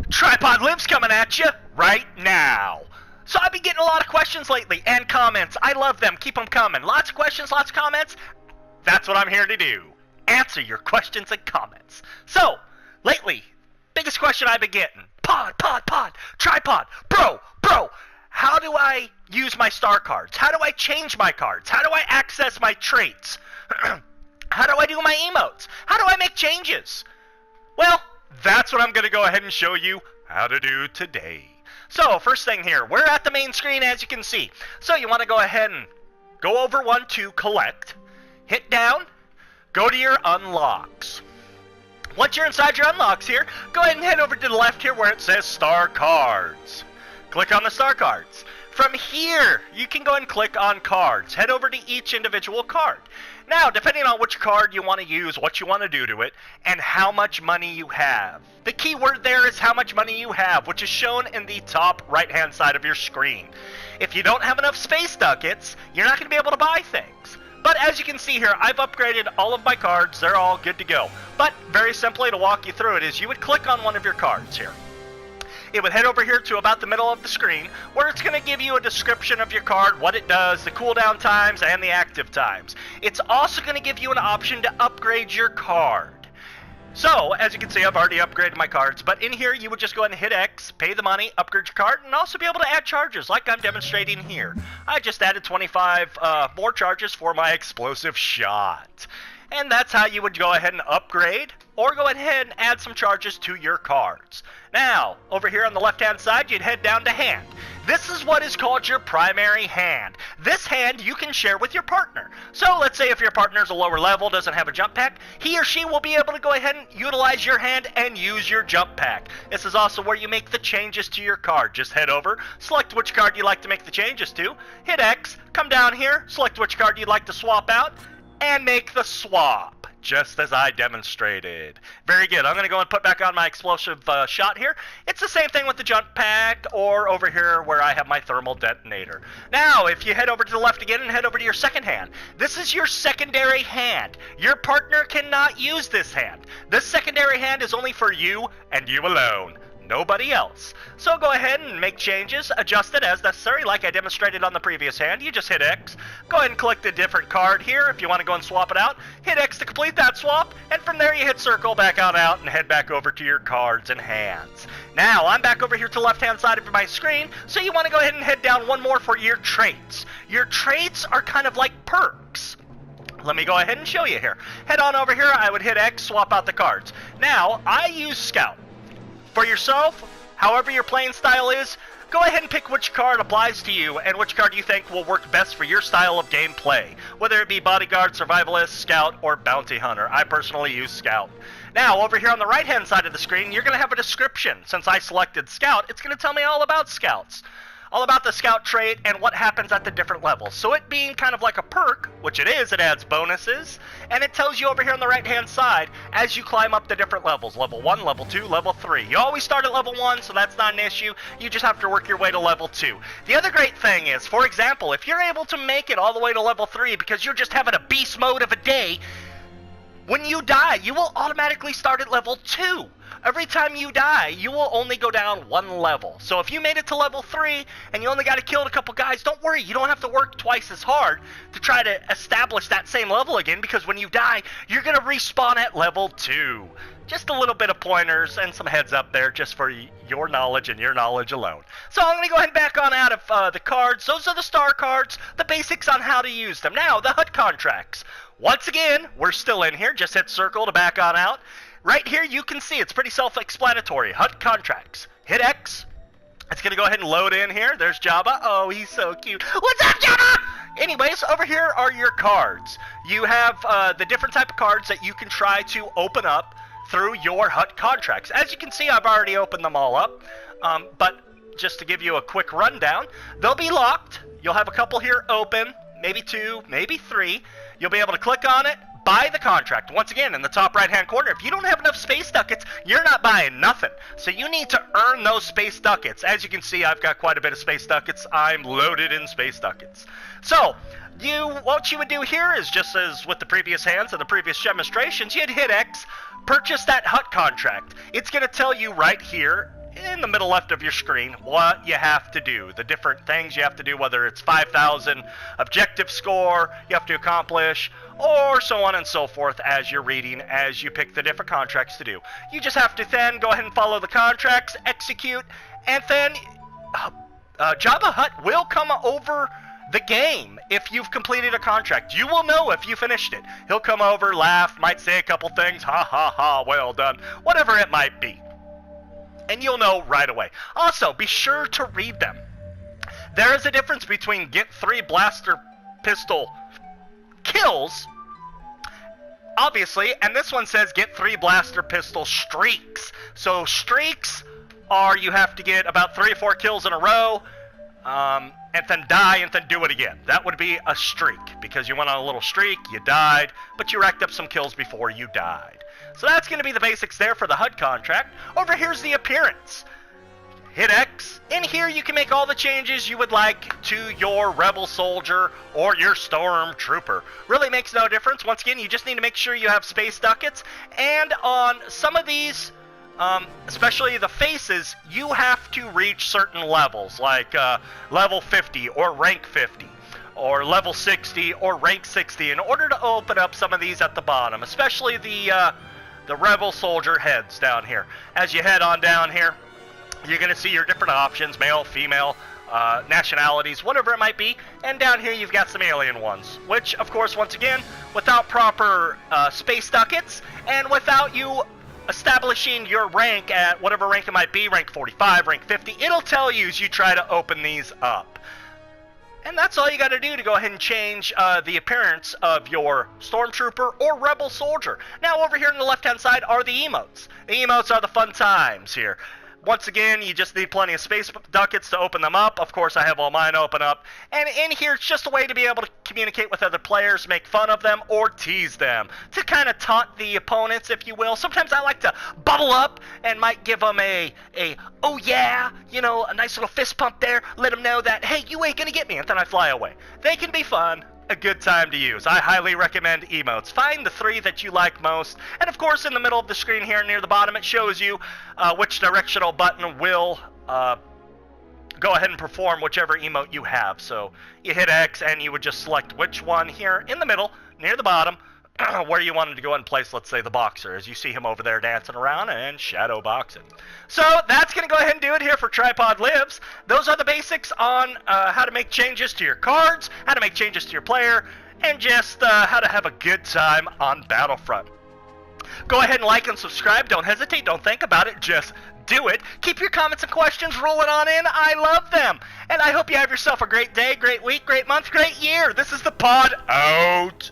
Tripod Lives coming at you right now. So I've been getting a lot of questions lately and comments. I love them. Keep them coming. Lots of questions, lots of comments. That's what I'm here to do. Answer your questions and comments. So, lately, biggest question I've been getting. Pod, tripod, bro, how do I use my star cards? How do I change my cards? How do I access my traits? How do I do my emotes? How do I make changes? Well, that's what I'm going to go ahead and show you how to do today. So, first thing here, we're at the main screen as you can see. So you want to go ahead and go over one to collect, hit down, go to your unlocks. Once you're inside your unlocks here, go ahead and head over to the left here where it says Starcards. Click on the Starcards. From here, you can go ahead and click on cards. Head over to each individual card. Now, depending on which card you want to use, what you want to do to it, and how much money you have. The key word there is how much money you have, which is shown in the top right-hand side of your screen. If you don't have enough space ducats, you're not going to be able to buy things. But as you can see here, I've upgraded all of my cards. They're all good to go. But very simply to walk you through it is you would click on one of your cards here. It would head over here to about the middle of the screen where it's going to give you a description of your card, what it does, the cooldown times, and the active times. It's also going to give you an option to upgrade your card. So, as you can see, I've already upgraded my cards, but in here you would just go ahead and hit X, pay the money, upgrade your card, and also be able to add charges like I'm demonstrating here. I just added 25 more charges for my explosive shot. And that's how you would go ahead and upgrade or go ahead and add some charges to your cards. Now, over here on the left-hand side, you'd head down to hand. This is what is called your primary hand. This hand you can share with your partner. So let's say if your partner's a lower level, doesn't have a jump pack, he or she will be able to go ahead and utilize your hand and use your jump pack. This is also where you make the changes to your card. Just head over, select which card you'd like to make the changes to, hit X, come down here, select which card you'd like to swap out, and make the swap, just as I demonstrated. Very good. I'm going to go and put back on my explosive shot here. It's the same thing with the jump pack or over here where I have my thermal detonator. Now, if you head over to the left again and head over to your second hand, this is your secondary hand. Your partner cannot use this hand. This secondary hand is only for you and you alone. Nobody else. So go ahead and make changes, adjust it as necessary like I demonstrated on the previous hand. You just hit X, go ahead and click the different card here if you want to go and swap it out. Hit X to complete that swap, and from there you hit circle back on out and head back over to your cards and hands. Now I'm back over here to the left hand side of my screen, so you want to go ahead and head down one more for your traits. Your traits are kind of like perks. Let me go ahead and show you here. Head on over here, I would hit X, swap out the cards. Now, I use Scout. For yourself, however your playing style is, go ahead and pick which card applies to you and which card you think will work best for your style of gameplay, whether it be Bodyguard, Survivalist, Scout, or Bounty Hunter. I personally use Scout. Now, over here on the right-hand side of the screen, you're going to have a description. Since I selected Scout, it's going to tell me all about Scouts. All about the Scout trait and what happens at the different levels. So it being kind of like a perk, which it is, it adds bonuses, and it tells you over here on the right-hand side as you climb up the different levels. Level 1, Level 2, Level 3. You always start at Level 1, so that's not an issue. You just have to work your way to Level 2. The other great thing is, for example, if you're able to make it all the way to Level 3 because you're just having a beast mode of a day, when you die, you will automatically start at Level 2. Every time you die, you will only go down one level. So if you made it to Level 3 and you only got to kill a couple guys, don't worry. You don't have to work twice as hard to try to establish that same level again, because when you die, you're going to respawn at Level 2. Just a little bit of pointers and some heads up there just for your knowledge and your knowledge alone. So I'm going to go ahead and back on out of the cards. Those are the star cards, the basics on how to use them. Now, the HUD contracts. Once again, we're still in here. Just hit circle to back on out. Right here, you can see it's pretty self-explanatory. HUD contracts. Hit X. It's going to go ahead and load in here. There's Jabba. Oh, he's so cute. What's up, Jabba? Anyways, over here are your cards. You have the different type of cards that you can try to open up through your HUD contracts. As you can see, I've already opened them all up. But just to give you a quick rundown, they'll be locked. You'll have a couple here open, maybe 2, maybe 3. You'll be able to click on it, buy the contract. Once again, in the top right-hand corner, if you don't have enough space ducats, you're not buying nothing. So you need to earn those space ducats. As you can see, I've got quite a bit of space ducats. I'm loaded in space ducats. So, what you would do here is just as with the previous hands and the previous demonstrations, you'd hit X, purchase that HUD contract. It's going to tell you right here, in the middle left of your screen what you have to do, the different things you have to do, whether it's 5,000 objective score you have to accomplish, or so on and so forth as you're reading, as you pick the different contracts to do. You just have to then go ahead and follow the contracts, execute, and then Jabba Hutt will come over the game if you've completed a contract. You will know if you finished it. He'll come over, laugh, might say a couple things, ha ha ha, well done, whatever it might be. And you'll know right away. Also, be sure to read them. There is a difference between get 3 blaster pistol kills, obviously, and this one says get 3 blaster pistol streaks. So streaks are you have to get about 3 or 4 kills in a row, and then die and then do it again. That would be a streak, because you went on a little streak, you died, but you racked up some kills before you died. So that's going to be the basics there for the HUD contract. Over here's the appearance. Hit X. In here you can make all the changes you would like to your Rebel Soldier or your Stormtrooper. Really makes no difference. Once again, you just need to make sure you have space ducats. And on some of these, especially the faces, you have to reach certain levels, like level 50 or rank 50. Or level 60 or rank 60 in order to open up some of these at the bottom, especially the Rebel Soldier heads down here. As you head on down here, you're going to see your different options, male, female, nationalities, whatever it might be. And down here you've got some alien ones, which, of course, once again, without proper space ducats and without you establishing your rank at whatever rank it might be, rank 45, rank 50, it'll tell you as you try to open these up. And that's all you got to do to go ahead and change the appearance of your Stormtrooper or Rebel Soldier. Now, over here on the left-hand side are the emotes. The emotes are the fun times here. Once again, you just need plenty of space ducats to open them up. Of course, I have all mine open up. And in here, it's just a way to be able to communicate with other players, make fun of them, or tease them. To kind of taunt the opponents, if you will. Sometimes I like to bubble up and might give them oh yeah, you know, a nice little fist pump there. Let them know that, hey, you ain't gonna get me. And then I fly away. They can be fun. A good time to use. I highly recommend emotes. Find the 3 that you like most, and of course in the middle of the screen here near the bottom it shows you which directional button will go ahead and perform whichever emote you have. So you hit X and you would just select which one here in the middle near the bottom where you wanted to go and place, let's say, the boxer, as you see him over there dancing around and shadow boxing. So that's going to go ahead and do it here for Tripod Lives. Those are the basics on how to make changes to your cards, how to make changes to your player, and just how to have a good time on Battlefront. Go ahead and like and subscribe. Don't hesitate. Don't think about it. Just do it. Keep your comments and questions rolling on in. I love them. And I hope you have yourself a great day, great week, great month, great year. This is the pod out.